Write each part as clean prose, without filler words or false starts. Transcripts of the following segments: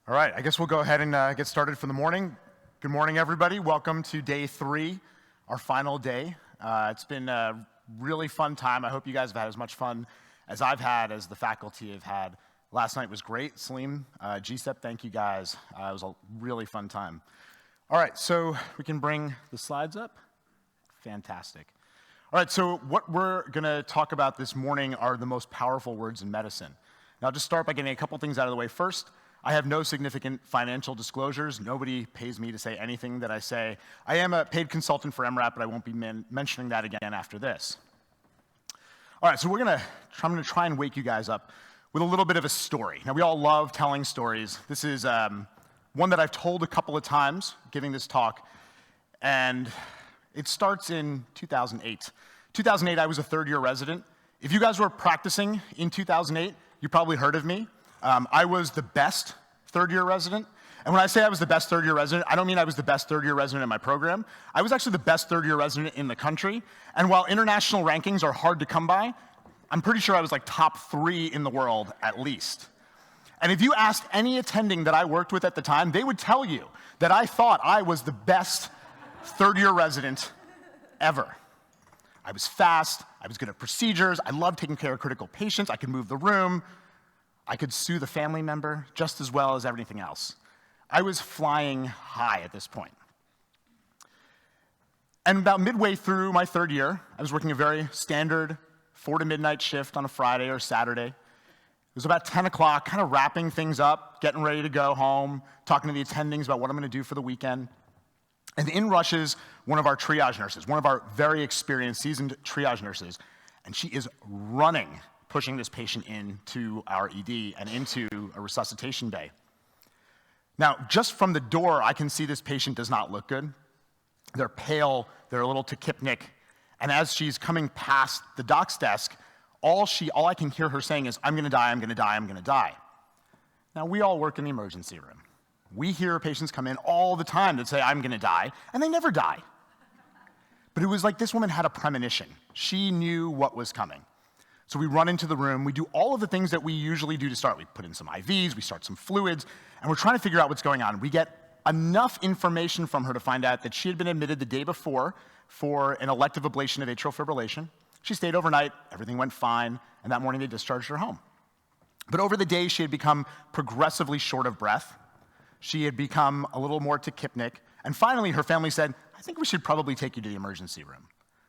All right, I guess we'll go ahead and get started for the morning. Good morning, everybody. Welcome to day 3, our final day. It's been a really fun time. I hope you guys have had as much fun as I've had, as the faculty have had. Last night was great. Salim, GSEP, thank you guys. It was a really fun time. All right, so we can bring the slides up. Fantastic. All right, so what we're going to talk about this morning are the most powerful words in medicine. Now, I'll just start by getting a couple things out of the way first. I have no significant financial disclosures. Nobody pays me to say anything that I say. I am a paid consultant for MRAP, but I won't be mentioning that again after this. All right, so I'm going to try and wake you guys up with a little bit of a story. Now, we all love telling stories. This is one that I've told a couple of times giving this talk, and it starts in 2008. 2008, I was a third-year resident. If you guys were practicing in 2008, you probably heard of me. I was the best third-year resident. And when I say I was the best third-year resident, I don't mean I was the best third-year resident in my program. I was actually the best third-year resident in the country. And while international rankings are hard to come by, I'm pretty sure I was like top 3 in the world at least. And if you asked any attending that I worked with at the time, they would tell you that I thought I was the best third-year resident ever. I was fast, I was good at procedures, I loved taking care of critical patients, I could move the room, I could sue the family member just as well as everything else. I was flying high at this point. And about midway through my third year, I was working a very standard 4 to midnight shift on a Friday or Saturday. It was about 10 o'clock, kind of wrapping things up, getting ready to go home, talking to the attendings about what I'm going to do for the weekend. And in rushes one of our triage nurses, one of our very experienced, seasoned triage nurses, and she is running, pushing this patient into our ED and into a resuscitation bay. Now, just from the door, I can see this patient does not look good. They're pale, they're a little tachypnic, and as she's coming past the doc's desk, all I can hear her saying is, "I'm gonna die, I'm gonna die, I'm gonna die." Now, we all work in the emergency room. We hear patients come in all the time that say, "I'm gonna die," and they never die. But it was like this woman had a premonition. She knew what was coming. So we run into the room, we do all of the things that we usually do to start. We put in some IVs, we start some fluids, and we're trying to figure out what's going on. We get enough information from her to find out that she had been admitted the day before for an elective ablation of atrial fibrillation. She stayed overnight, everything went fine, and that morning they discharged her home. But over the day, she had become progressively short of breath. She had become a little more tachypnic, and finally her family said, "I think we should probably take you to the emergency room."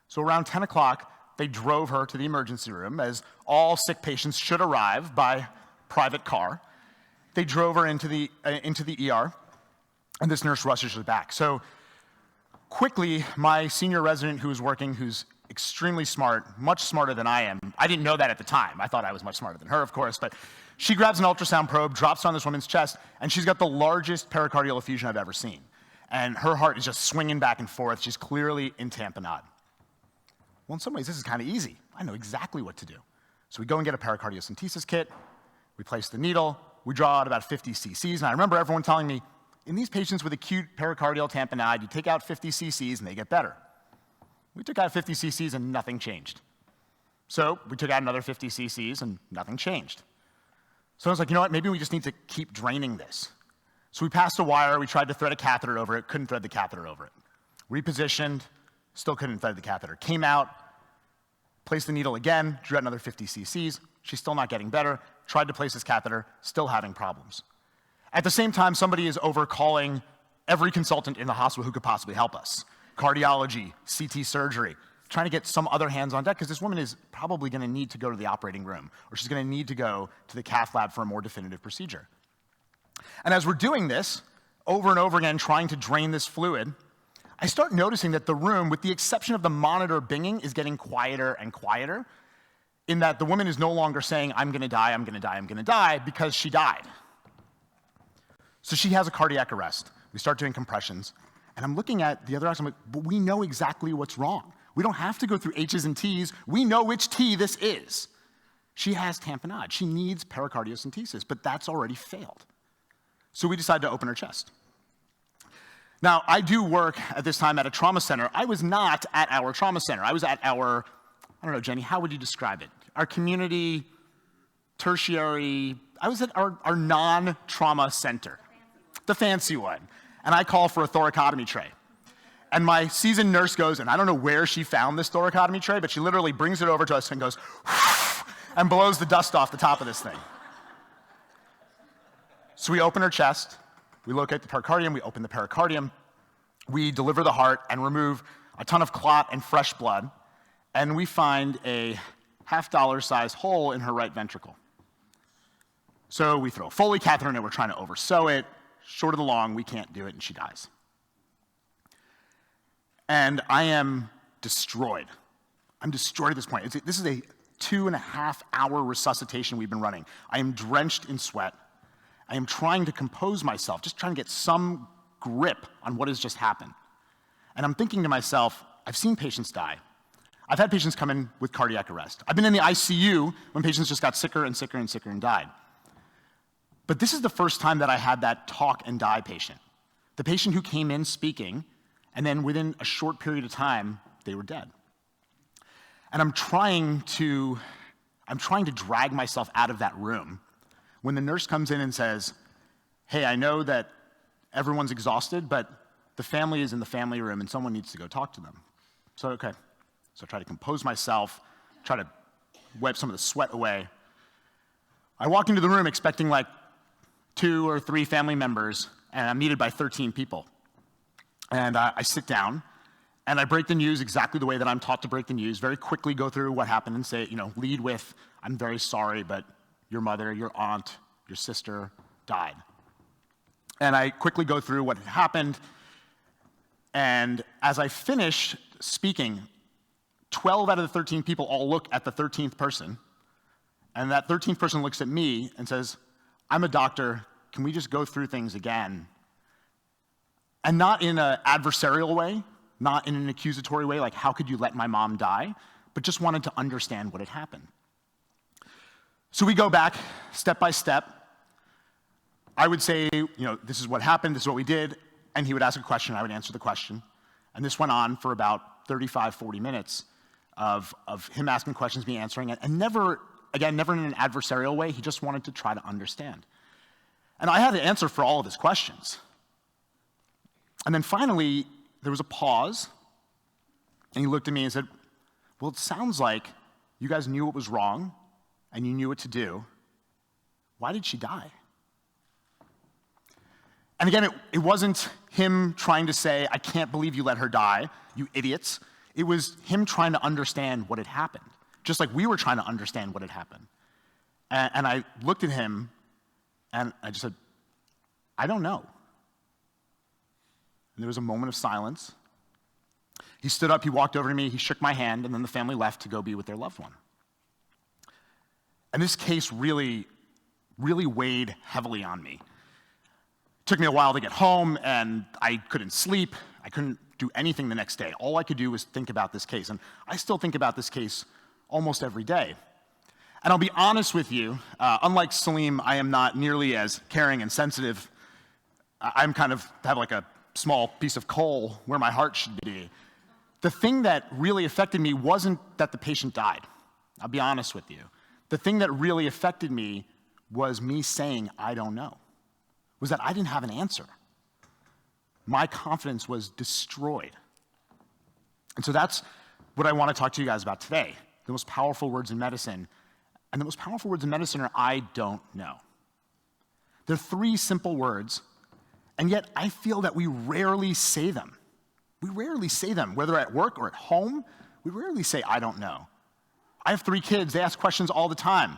So around 10 o'clock, they drove her to the emergency room, as all sick patients should arrive by private car. They drove her into the ER, and this nurse rushes her back. So quickly, my senior resident who was working, who's extremely smart, much smarter than I am, I didn't know that at the time. I thought I was much smarter than her, of course, but she grabs an ultrasound probe, drops it on this woman's chest, and she's got the largest pericardial effusion I've ever seen. And her heart is just swinging back and forth. She's clearly in tamponade. Well, in some ways, this is kind of easy. I know exactly what to do. So we go and get a pericardiocentesis kit, we place the needle, we draw out about 50 cc's, and I remember everyone telling me, in these patients with acute pericardial tamponade, you take out 50 cc's and they get better. We took out 50 cc's and nothing changed. So we took out another 50 cc's and nothing changed. So I was like, you know what, maybe we just need to keep draining this. So we passed a wire, we tried to thread a catheter over it, couldn't thread the catheter over it. Repositioned, still couldn't thread the catheter. Came out, placed the needle again, drew out another 50 cc's, she's still not getting better, tried to place this catheter, still having problems. At the same time, somebody is overcalling every consultant in the hospital who could possibly help us. Cardiology, CT surgery, trying to get some other hands on deck, because this woman is probably going to need to go to the operating room, or she's going to need to go to the cath lab for a more definitive procedure. And as we're doing this, over and over again, trying to drain this fluid, I start noticing that the room, with the exception of the monitor binging, is getting quieter and quieter, in that the woman is no longer saying, "I'm going to die, I'm going to die, I'm going to die," because she died. So she has a cardiac arrest. We start doing compressions. And I'm looking at the other eyes, I'm like, but we know exactly what's wrong. We don't have to go through H's and T's. We know which T this is. She has tamponade. She needs pericardiocentesis, but that's already failed. So we decided to open her chest. Now, I do work at this time at a trauma center. I was not at our trauma center. I was at our, I don't know, Jenny, how would you describe it? Our community, tertiary, I was at our non-trauma center. the fancy one. And I call for a thoracotomy tray. And my seasoned nurse goes, and I don't know where she found this thoracotomy tray, but she literally brings it over to us and goes, and blows the dust off the top of this thing. So we open her chest, we locate the pericardium, we open the pericardium, we deliver the heart and remove a ton of clot and fresh blood, and we find a $half size hole in her right ventricle. So we throw a Foley catheter in it, we're trying to oversew it. Short of the long, we can't do it, and she dies. And I am destroyed. I'm destroyed at this point. This is a 2.5-hour resuscitation we've been running. I am drenched in sweat. I am trying to compose myself, just trying to get some grip on what has just happened. And I'm thinking to myself, I've seen patients die. I've had patients come in with cardiac arrest. I've been in the ICU when patients just got sicker and sicker and sicker and died. But this is the first time that I had that talk and die patient. The patient who came in speaking, and then within a short period of time, they were dead. And I'm trying to drag myself out of that room when the nurse comes in and says, hey, I know that everyone's exhausted, but the family is in the family room and someone needs to go talk to them. So, okay. So I try to compose myself, try to wipe some of the sweat away. I walk into the room expecting like 2 or 3 family members, and I'm needed by 13 people. And I sit down, and I break the news exactly the way that I'm taught to break the news, very quickly go through what happened and say, lead with, I'm very sorry, but your mother, your aunt, your sister died. And I quickly go through what had happened, and as I finish speaking, 12 out of the 13 people all look at the 13th person, and that 13th person looks at me and says, I'm a doctor, can we just go through things again? And not in an adversarial way, not in an accusatory way, like how could you let my mom die, but just wanted to understand what had happened. So we go back step by step. I would say, this is what happened, this is what we did, and he would ask a question, I would answer the question. And this went on for about 35, 40 minutes of him asking questions, me answering it, and never in an adversarial way, he just wanted to try to understand. And I had to answer for all of his questions. And then finally, there was a pause, and he looked at me and said, well, it sounds like you guys knew what was wrong, and you knew what to do. Why did she die? And again, it wasn't him trying to say, I can't believe you let her die, you idiots. It was him trying to understand what had happened, just like we were trying to understand what had happened. And I looked at him, and I just said, I don't know. And there was a moment of silence. He stood up, he walked over to me, he shook my hand, and then the family left to go be with their loved one. And this case really, really weighed heavily on me. It took me a while to get home, and I couldn't sleep. I couldn't do anything the next day. All I could do was think about this case, and I still think about this case almost every day. And I'll be honest with you, unlike Salim, I am not nearly as caring and sensitive. I'm kind of have like a small piece of coal where my heart should be. The thing that really affected me wasn't that the patient died. I'll be honest with you. The thing that really affected me was me saying, I don't know. Was that I didn't have an answer. My confidence was destroyed. And so that's what I want to talk to you guys about today. The most powerful words in medicine. And the most powerful words in medicine are, I don't know. They're 3 simple words, and yet I feel that we rarely say them. We rarely say them, whether at work or at home. We rarely say, I don't know. I have 3 kids. They ask questions all the time.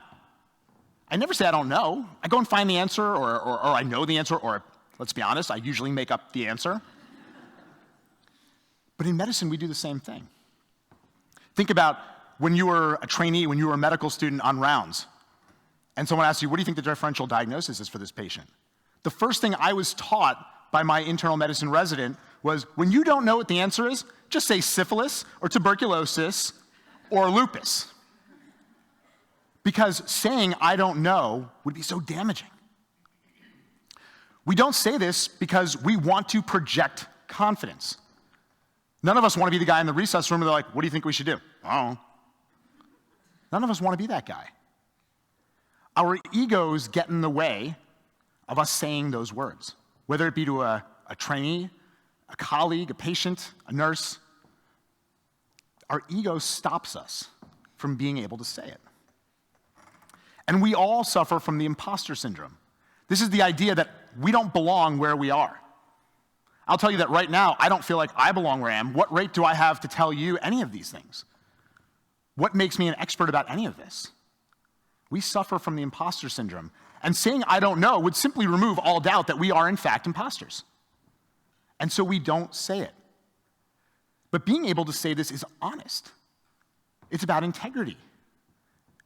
I never say I don't know. I go and find the answer, or I know the answer, or let's be honest, I usually make up the answer. But in medicine, we do the same thing. Think about when you were a trainee, when you were a medical student on rounds, and someone asks you, what do you think the differential diagnosis is for this patient? The first thing I was taught by my internal medicine resident was, when you don't know what the answer is, just say syphilis or tuberculosis or lupus. Because saying I don't know would be so damaging. We don't say this because we want to project confidence. None of us want to be the guy in the recess room where they're like, what do you think we should do? I don't know. None of us want to be that guy. Our egos get in the way of us saying those words. whether it be to a trainee, a colleague, a patient, a nurse. Our ego stops us from being able to say it. And we all suffer from the imposter syndrome. This is the idea that we don't belong where we are. I'll tell you that right now, I don't feel like I belong where I am. What right do I have to tell you any of these things? What makes me an expert about any of this? We suffer from the imposter syndrome. And saying I don't know would simply remove all doubt that we are in fact imposters. And so we don't say it. But being able to say this is honest. It's about integrity.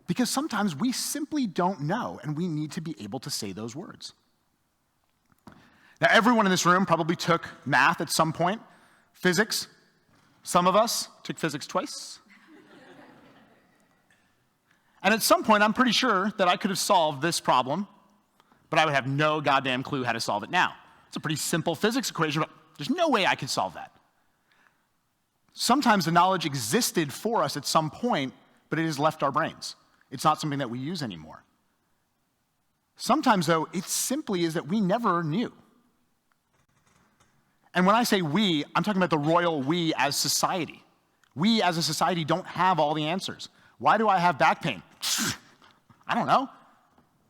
Because sometimes we simply don't know, and we need to be able to say those words. Now, everyone in this room probably took math at some point, physics. Some of us took physics twice. And at some point, I'm pretty sure that I could have solved this problem, but I would have no goddamn clue how to solve it now. It's a pretty simple physics equation, but there's no way I could solve that. Sometimes the knowledge existed for us at some point, but it has left our brains. It's not something that we use anymore. Sometimes, though, it simply is that we never knew. And when I say we, I'm talking about the royal we as society. We as a society don't have all the answers. Why do I have back pain? I don't know.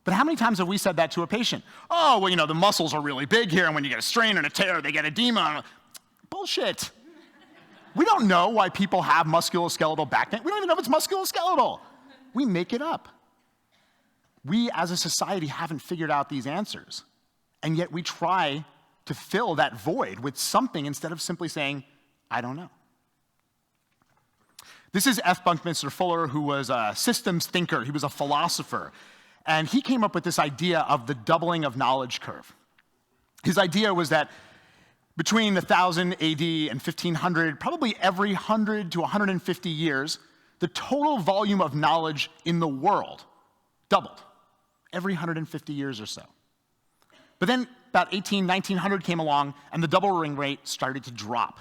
But how many times have we said that to a patient? Oh, well, you know, the muscles are really big here, and when you get a strain and a tear, they get edema. Bullshit. We don't know why people have musculoskeletal back pain. We don't even know if it's musculoskeletal. We make it up. We as a society haven't figured out these answers, and yet we try to fill that void with something instead of simply saying, I don't know. This is F. Buckminster Fuller, who was a systems thinker. He was a philosopher. And he came up with this idea of the doubling of knowledge curve. His idea was that between 1000 AD and 1500, probably every 100 to 150 years, the total volume of knowledge in the world doubled every 150 years or so. But then about 1900 came along, and the doubling rate started to drop.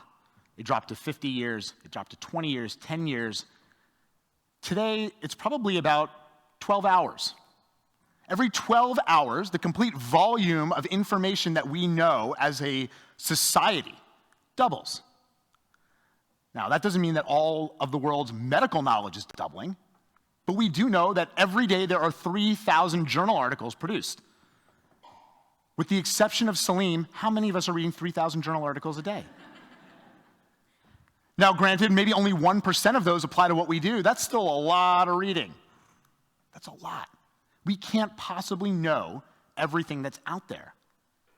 It dropped to 50 years, it dropped to 20 years, 10 years. Today, it's probably about 12 hours. Every 12 hours, the complete volume of information that we know as a society doubles. Now, that doesn't mean that all of the world's medical knowledge is doubling, but we do know that every day there are 3,000 journal articles produced. With the exception of Salim, how many of us are reading 3,000 journal articles a day? Now, granted, maybe only 1% of those apply to what we do. That's still a lot of reading. That's a lot. We can't possibly know everything that's out there,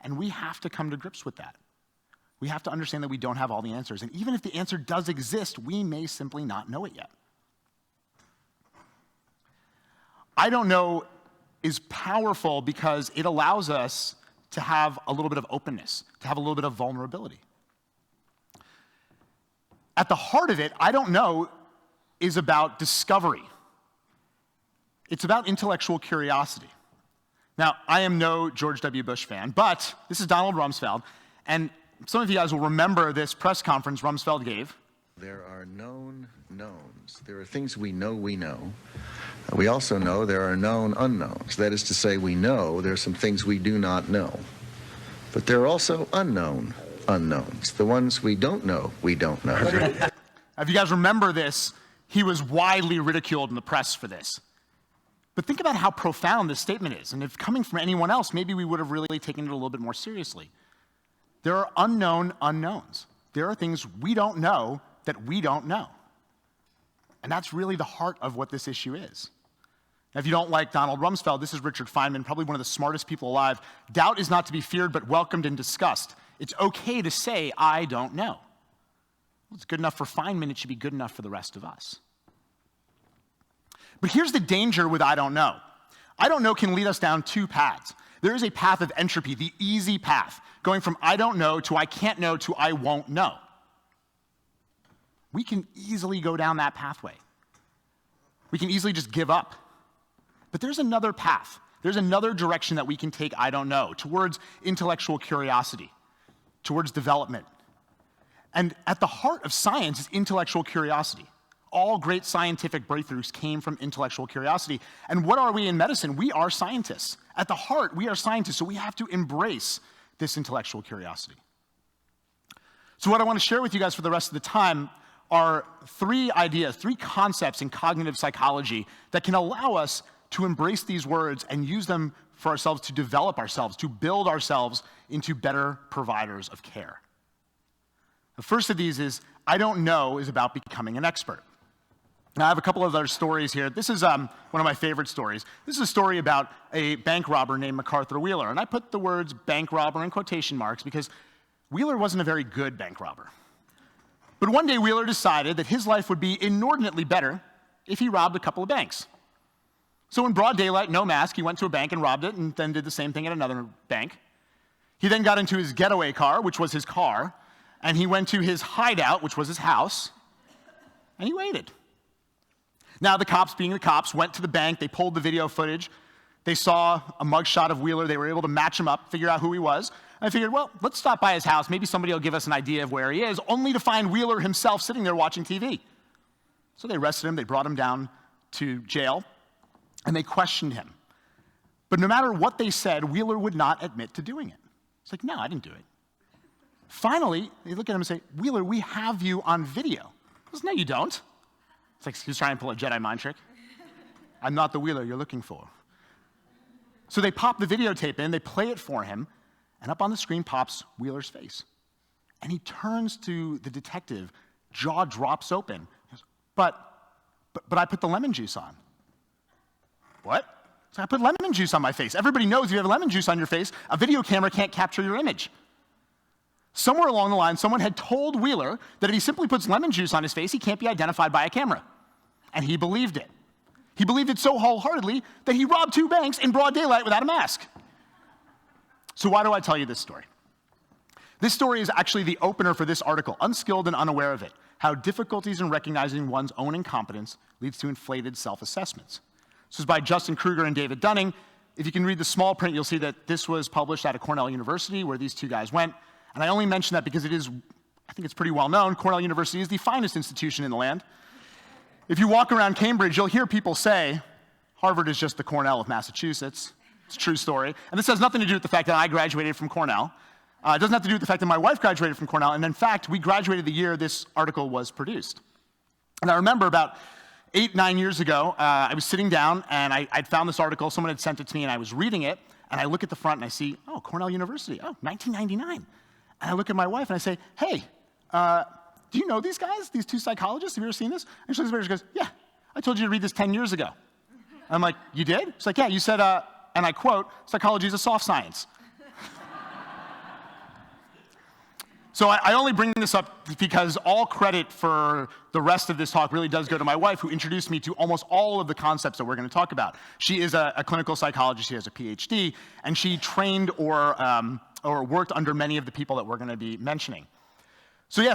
and we have to come to grips with that. We have to understand that we don't have all the answers, and even if the answer does exist, we may simply not know it yet. I don't know is powerful because it allows us to have a little bit of openness, to have a little bit of vulnerability. At the heart of it, I don't know is about discovery. It's about intellectual curiosity. Now, I am no George W. Bush fan, but this is Donald Rumsfeld, and some of you guys will remember this press conference Rumsfeld gave. There are known knowns. There are things we know we know. We also know there are known unknowns. That is to say, we know there are some things we do not know. But there are also unknown unknowns. The ones we don't know, we don't know. If you guys remember this, he was widely ridiculed in the press for this. But think about how profound this statement is. And if coming from anyone else, maybe we would have really taken it a little bit more seriously. There are unknown unknowns. There are things we don't know that we don't know. And that's really the heart of what this issue is. Now, if you don't like Donald Rumsfeld, this is Richard Feynman, probably one of the smartest people alive. Doubt is not to be feared, but welcomed and discussed. It's okay to say, I don't know. Well, it's good enough for Feynman, it should be good enough for the rest of us. But here's the danger with I don't know. I don't know can lead us down two paths. There is a path of entropy, the easy path, going from I don't know to I can't know to I won't know. We can easily go down that pathway. We can easily just give up. But there's another path. There's another direction that we can take I don't know, towards intellectual curiosity, towards development. And at the heart of science is intellectual curiosity. All great scientific breakthroughs came from intellectual curiosity. And what are we in medicine? We are scientists. At the heart, we are scientists, so we have to embrace this intellectual curiosity. So what I want to share with you guys for the rest of the time are three ideas, three concepts in cognitive psychology that can allow us to embrace these words and use them for ourselves to develop ourselves, to build ourselves into better providers of care. The first of these is, I don't know, is about becoming an expert. Now, I have a couple of other stories here. This is one of my favorite stories. This is a story about a bank robber named MacArthur Wheeler. And I put the words bank robber in quotation marks because Wheeler wasn't a very good bank robber. But one day, Wheeler decided that his life would be inordinately better if he robbed a couple of banks. So in broad daylight, no mask, he went to a bank and robbed it and then did the same thing at another bank. He then got into his getaway car, which was his car, and he went to his hideout, which was his house, and he waited. Now, the cops, being the cops, went to the bank. They pulled the video footage. They saw a mugshot of Wheeler. They were able to match him up, figure out who he was. And I figured, well, let's stop by his house. Maybe somebody will give us an idea of where he is, only to find Wheeler himself sitting there watching TV. So they arrested him. They brought him down to jail, and they questioned him. But no matter what they said, Wheeler would not admit to doing it. It's like, no, I didn't do it. Finally, they look at him and say, Wheeler, we have you on video. He goes, no, you don't. It's like he's trying to pull a Jedi mind trick. I'm not the Wheeler you're looking for. So they pop the videotape in, they play it for him, and up on the screen pops Wheeler's face. And he turns to the detective, jaw drops open. He goes, but I put the lemon juice on. What? So I put lemon juice on my face. Everybody knows if you have lemon juice on your face, a video camera can't capture your image. Somewhere along the line, someone had told Wheeler that if he simply puts lemon juice on his face, he can't be identified by a camera. And he believed it. He believed it so wholeheartedly that he robbed 2 banks in broad daylight without a mask. So why do I tell you this story? This story is actually the opener for this article, Unskilled and Unaware of It, How Difficulties in Recognizing One's Own Incompetence Leads to Inflated Self-Assessments. This is by Dunning-Kruger and David Dunning. If you can read the small print, you'll see that this was published at Cornell University, where these 2 guys went. And I only mention that because I think it's pretty well known, Cornell University is the finest institution in the land. If you walk around Cambridge, you'll hear people say, Harvard is just the Cornell of Massachusetts. It's a true story. And this has nothing to do with the fact that I graduated from Cornell. It doesn't have to do with the fact that my wife graduated from Cornell. And in fact, we graduated the year this article was produced. And I remember about 8, 9 years ago, I was sitting down and I'd found this article. Someone had sent it to me and I was reading it. And I look at the front and I see, oh, Cornell University, oh, 1999. And I look at my wife and I say, hey, do you know these guys, these 2 psychologists? Have you ever seen this? And she looks at me and she goes, yeah, I told you to read this 10 years ago. I'm like, you did? She's like, yeah, you said, and I quote, psychology is a soft science. So I only bring this up because all credit for the rest of this talk really does go to my wife, who introduced me to almost all of the concepts that we're going to talk about. She is a clinical psychologist. She has a PhD, and she trained or worked under many of the people that we're going to be mentioning. So yeah,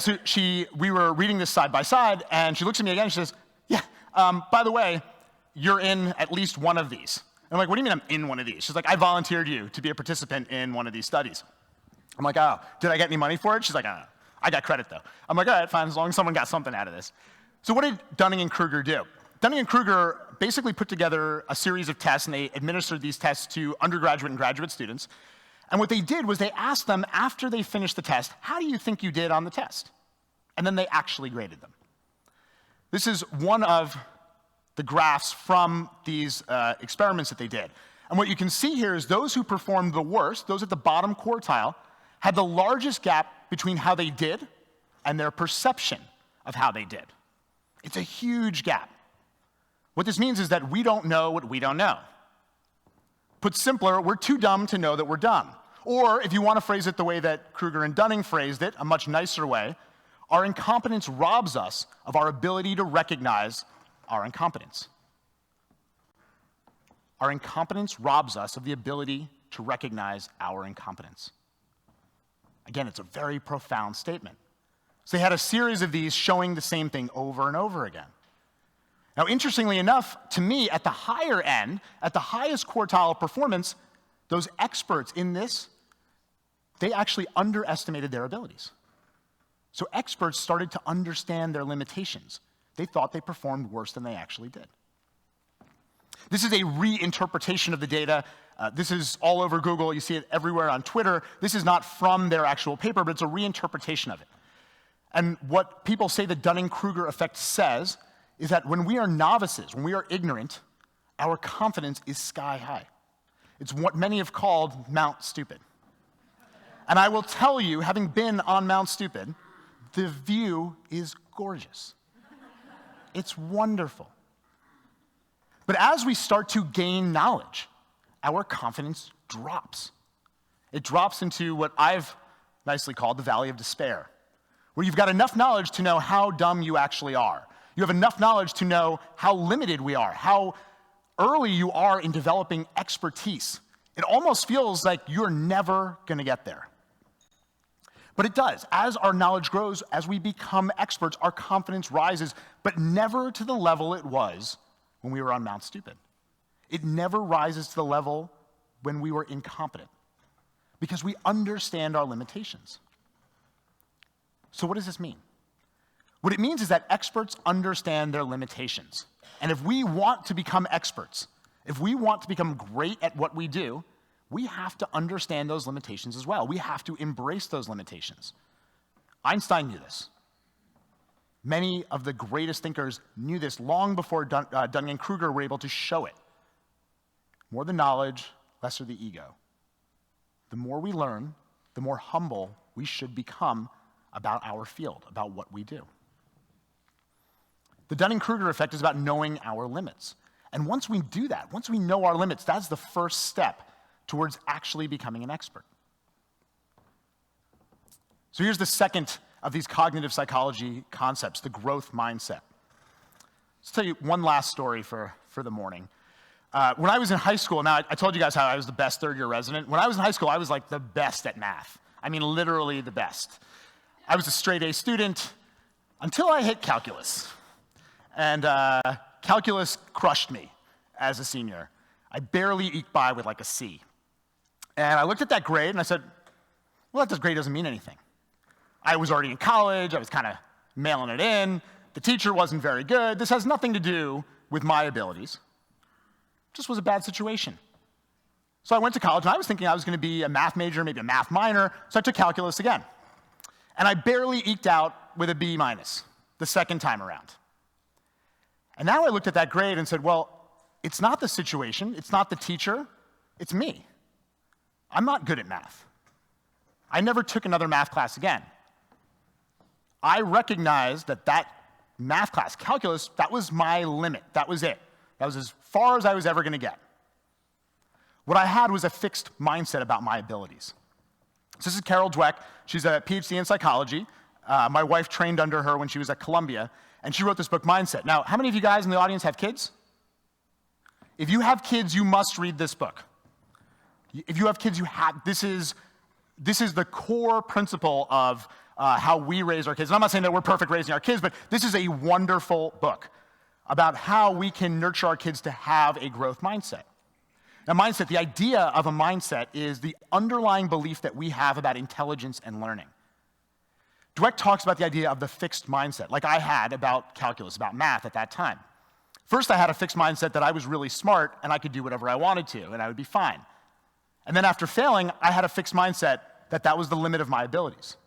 we were reading this side by side, and she looks at me again and she says, yeah, by the way, you're in at least one of these. And I'm like, what do you mean I'm in one of these? She's like, I volunteered you to be a participant in one of these studies. I'm like, oh, did I get any money for it? She's like, I got credit though. I'm like, all right, fine, as long as someone got something out of this. So what did Dunning-Kruger do? Dunning-Kruger basically put together a series of tests, and they administered these tests to undergraduate and graduate students. And what they did was they asked them, after they finished the test, how do you think you did on the test? And then they actually graded them. This is one of the graphs from these experiments that they did. And what you can see here is those who performed the worst, those at the bottom quartile, had the largest gap between how they did and their perception of how they did. It's a huge gap. What this means is that we don't know what we don't know. Put simpler, we're too dumb to know that we're dumb. Or, if you want to phrase it the way that Kruger and Dunning phrased it, a much nicer way, our incompetence robs us of our ability to recognize our incompetence. Our incompetence robs us of the ability to recognize our incompetence. Again, it's a very profound statement. So they had a series of these showing the same thing over and over again. Now, interestingly enough, to me, at the higher end, at the highest quartile of performance, those experts in this, they actually underestimated their abilities. So experts started to understand their limitations. They thought they performed worse than they actually did. This is a reinterpretation of the data This is all over Google. You see it everywhere on Twitter. This is not from their actual paper, but it's a reinterpretation of it. And what people say the Dunning-Kruger effect says is that when we are novices, when we are ignorant, our confidence is sky high. It's what many have called Mount Stupid. And I will tell you, having been on Mount Stupid, the view is gorgeous. It's wonderful. But as we start to gain knowledge, our confidence drops. It drops into what I've nicely called the valley of despair, where you've got enough knowledge to know how dumb you actually are. You have enough knowledge to know how limited we are, how early you are in developing expertise. It almost feels like you're never going to get there. But it does. As our knowledge grows, as we become experts, our confidence rises, but never to the level it was when we were on Mount Stupid. It never rises to the level when we were incompetent, because we understand our limitations. So what does this mean? What it means is that experts understand their limitations. And if we want to become experts, if we want to become great at what we do, we have to understand those limitations as well. We have to embrace those limitations. Einstein knew this. Many of the greatest thinkers knew this long before Dunning-Kruger were able to show it. More the knowledge, lesser the ego. The more we learn, the more humble we should become about our field, about what we do. The Dunning-Kruger effect is about knowing our limits. And once we do that, once we know our limits, that's the first step towards actually becoming an expert. So here's the second of these cognitive psychology concepts, the growth mindset. Let's tell you one last story for the morning. When I was in high school, now I told you guys how I was the best third-year resident. When I was in high school, I was like the best at math. I mean, literally the best. I was a straight A student until I hit calculus. And calculus crushed me as a senior. I barely eked by with like a C. And I looked at that grade and I said, well, that grade doesn't mean anything. I was already in college. I was kind of mailing it in. The teacher wasn't very good. This has nothing to do with my abilities. It just was a bad situation. So I went to college and I was thinking I was going to be a math major, maybe a math minor. So I took calculus again. And I barely eked out with a B minus the second time around. And now I looked at that grade and said, well, it's not the situation, it's not the teacher, it's me. I'm not good at math. I never took another math class again. I recognized that math class, calculus, that was my limit. That was it. That was as far as I was ever going to get. What I had was a fixed mindset about my abilities. So this is Carol Dweck. She's a PhD in psychology. My wife trained under her when she was at Columbia, and she wrote this book, Mindset. Now, how many of you guys in the audience have kids? If you have kids, you must read this book. If you have kids, this is the core principle of how we raise our kids. And I'm not saying that we're perfect raising our kids, but this is a wonderful book about how we can nurture our kids to have a growth mindset. Now, mindset, the idea of a mindset is the underlying belief that we have about intelligence and learning. Dweck talks about the idea of the fixed mindset, like I had about calculus, about math at that time. First, I had a fixed mindset that I was really smart and I could do whatever I wanted to and I would be fine. And then after failing, I had a fixed mindset that that was the limit of my abilities.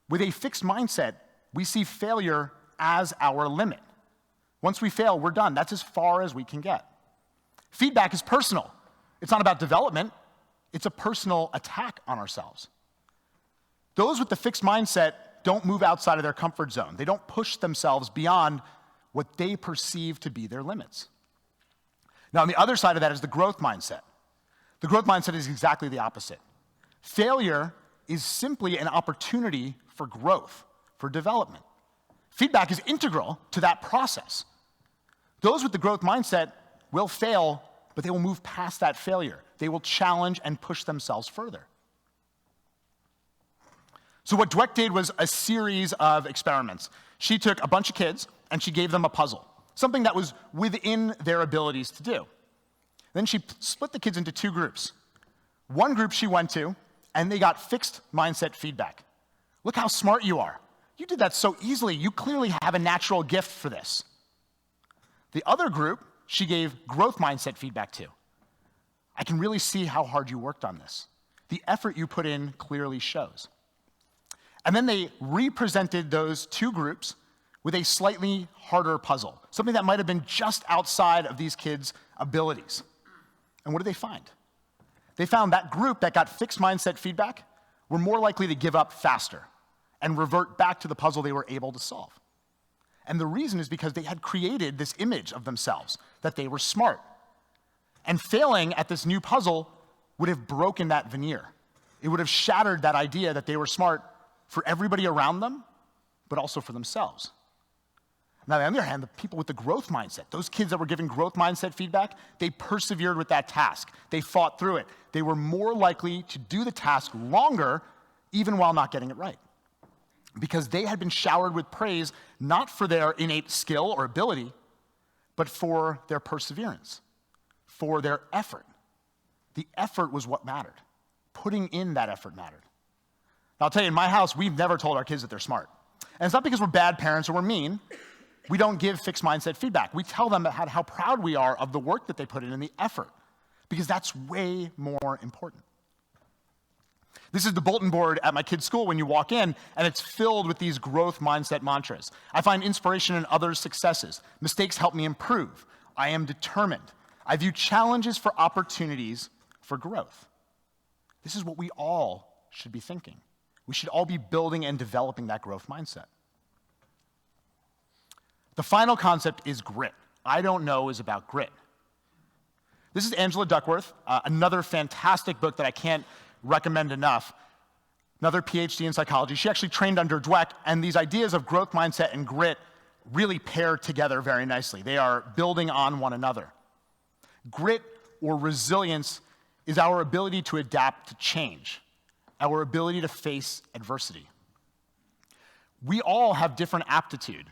With a fixed mindset, we see failure as our limit. Once we fail, we're done. That's as far as we can get. Feedback is personal. It's not about development. It's a personal attack on ourselves. Those with the fixed mindset don't move outside of their comfort zone. They don't push themselves beyond what they perceive to be their limits. Now, on the other side of that is the growth mindset. The growth mindset is exactly the opposite. Failure is simply an opportunity for growth, for development. Feedback is integral to that process. Those with the growth mindset will fail, but they will move past that failure. They will challenge and push themselves further. So what Dweck did was a series of experiments. She took a bunch of kids and she gave them a puzzle, something that was within their abilities to do. Then she split the kids into two groups. One group she went to, and they got fixed mindset feedback. Look how smart you are. You did that so easily. You clearly have a natural gift for this. The other group, she gave growth mindset feedback to. I can really see how hard you worked on this. The effort you put in clearly shows. And then they represented those two groups with a slightly harder puzzle, something that might have been just outside of these kids' abilities. And what did they find? They found that group that got fixed mindset feedback were more likely to give up faster and revert back to the puzzle they were able to solve. And the reason is because they had created this image of themselves, that they were smart. And failing at this new puzzle would have broken that veneer. It would have shattered that idea that they were smart for everybody around them, but also for themselves. Now, on the other hand, the people with the growth mindset, those kids that were given growth mindset feedback, they persevered with that task. They fought through it. They were more likely to do the task longer, even while not getting it right. Because they had been showered with praise, not for their innate skill or ability, but for their perseverance, for their effort. The effort was what mattered. Putting in that effort mattered. Now, I'll tell you, in my house, we've never told our kids that they're smart. And it's not because we're bad parents or we're mean. We don't give fixed mindset feedback. We tell them how proud we are of the work that they put in and the effort, because that's way more important. This is the bulletin board at my kids' school when you walk in, and it's filled with these growth mindset mantras. I find inspiration in others' successes. Mistakes help me improve. I am determined. I view challenges for opportunities for growth. This is what we all should be thinking. We should all be building and developing that growth mindset. The final concept is grit. I don't know is about grit. This is Angela Duckworth, another fantastic book that I can't recommend enough. Another PhD in psychology. She actually trained under Dweck, and these ideas of growth mindset and grit really pair together very nicely. They are building on one another. Grit or resilience is our ability to adapt to change, our ability to face adversity. We all have different aptitude,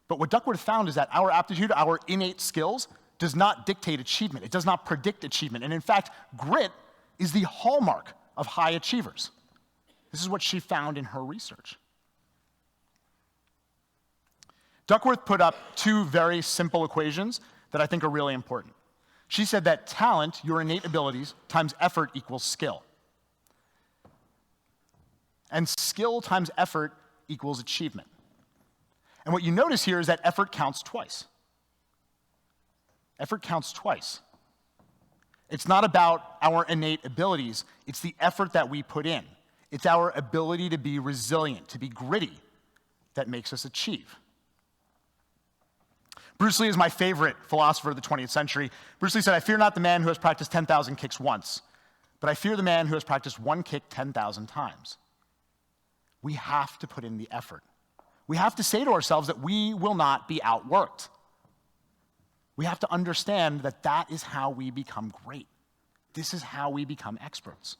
but what Duckworth found is that our aptitude, our innate skills, does not dictate achievement. It does not predict achievement. And in fact, grit is the hallmark of high achievers. This is what she found in her research. Duckworth put up two very simple equations that I think are really important. She said that talent, your innate abilities, times effort equals skill. And skill times effort equals achievement. And what you notice here is that effort counts twice. Effort counts twice. It's not about our innate abilities, it's the effort that we put in. It's our ability to be resilient, to be gritty, that makes us achieve. Bruce Lee is my favorite philosopher of the 20th century. Bruce Lee said, "I fear not the man who has practiced 10,000 kicks once, but I fear the man who has practiced one kick 10,000 times." We have to put in the effort. We have to say to ourselves that we will not be outworked. We have to understand that that is how we become great. This is how we become experts.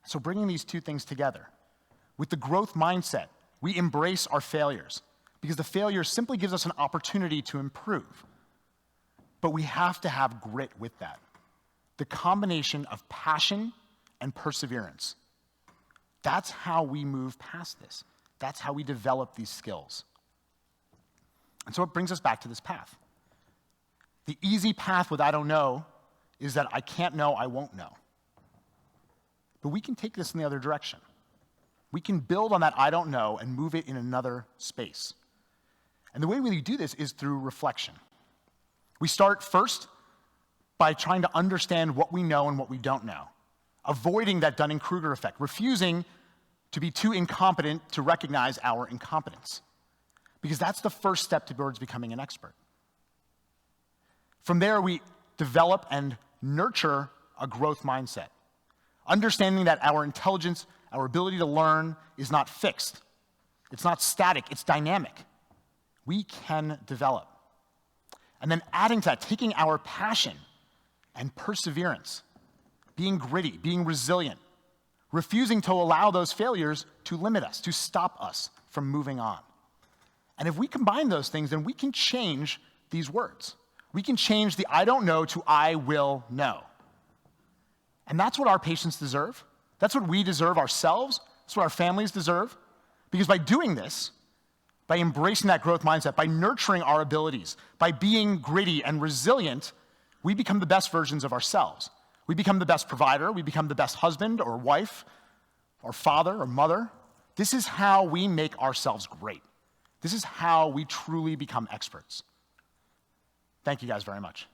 So bringing these two things together, with the growth mindset, we embrace our failures, because the failure simply gives us an opportunity to improve. But we have to have grit with that. The combination of passion and perseverance. That's how we move past this. That's how we develop these skills. And so it brings us back to this path. The easy path with I don't know is that I can't know, I won't know. But we can take this in the other direction. We can build on that I don't know and move it in another space. And the way we do this is through reflection. We start first by trying to understand what we know and what we don't know, avoiding that Dunning-Kruger effect, refusing to be too incompetent to recognize our incompetence, because that's the first step towards becoming an expert. From there, we develop and nurture a growth mindset, understanding that our intelligence, our ability to learn is not fixed. It's not static, it's dynamic. We can develop. And then adding to that, taking our passion and perseverance, being gritty, being resilient, refusing to allow those failures to limit us, to stop us from moving on. And if we combine those things, then we can change these words. We can change the I don't know to I will know. And that's what our patients deserve. That's what we deserve ourselves. That's what our families deserve. Because by doing this, by embracing that growth mindset, by nurturing our abilities, by being gritty and resilient, we become the best versions of ourselves. We become the best provider. We become the best husband or wife or father or mother. This is how we make ourselves great. This is how we truly become experts. Thank you guys very much.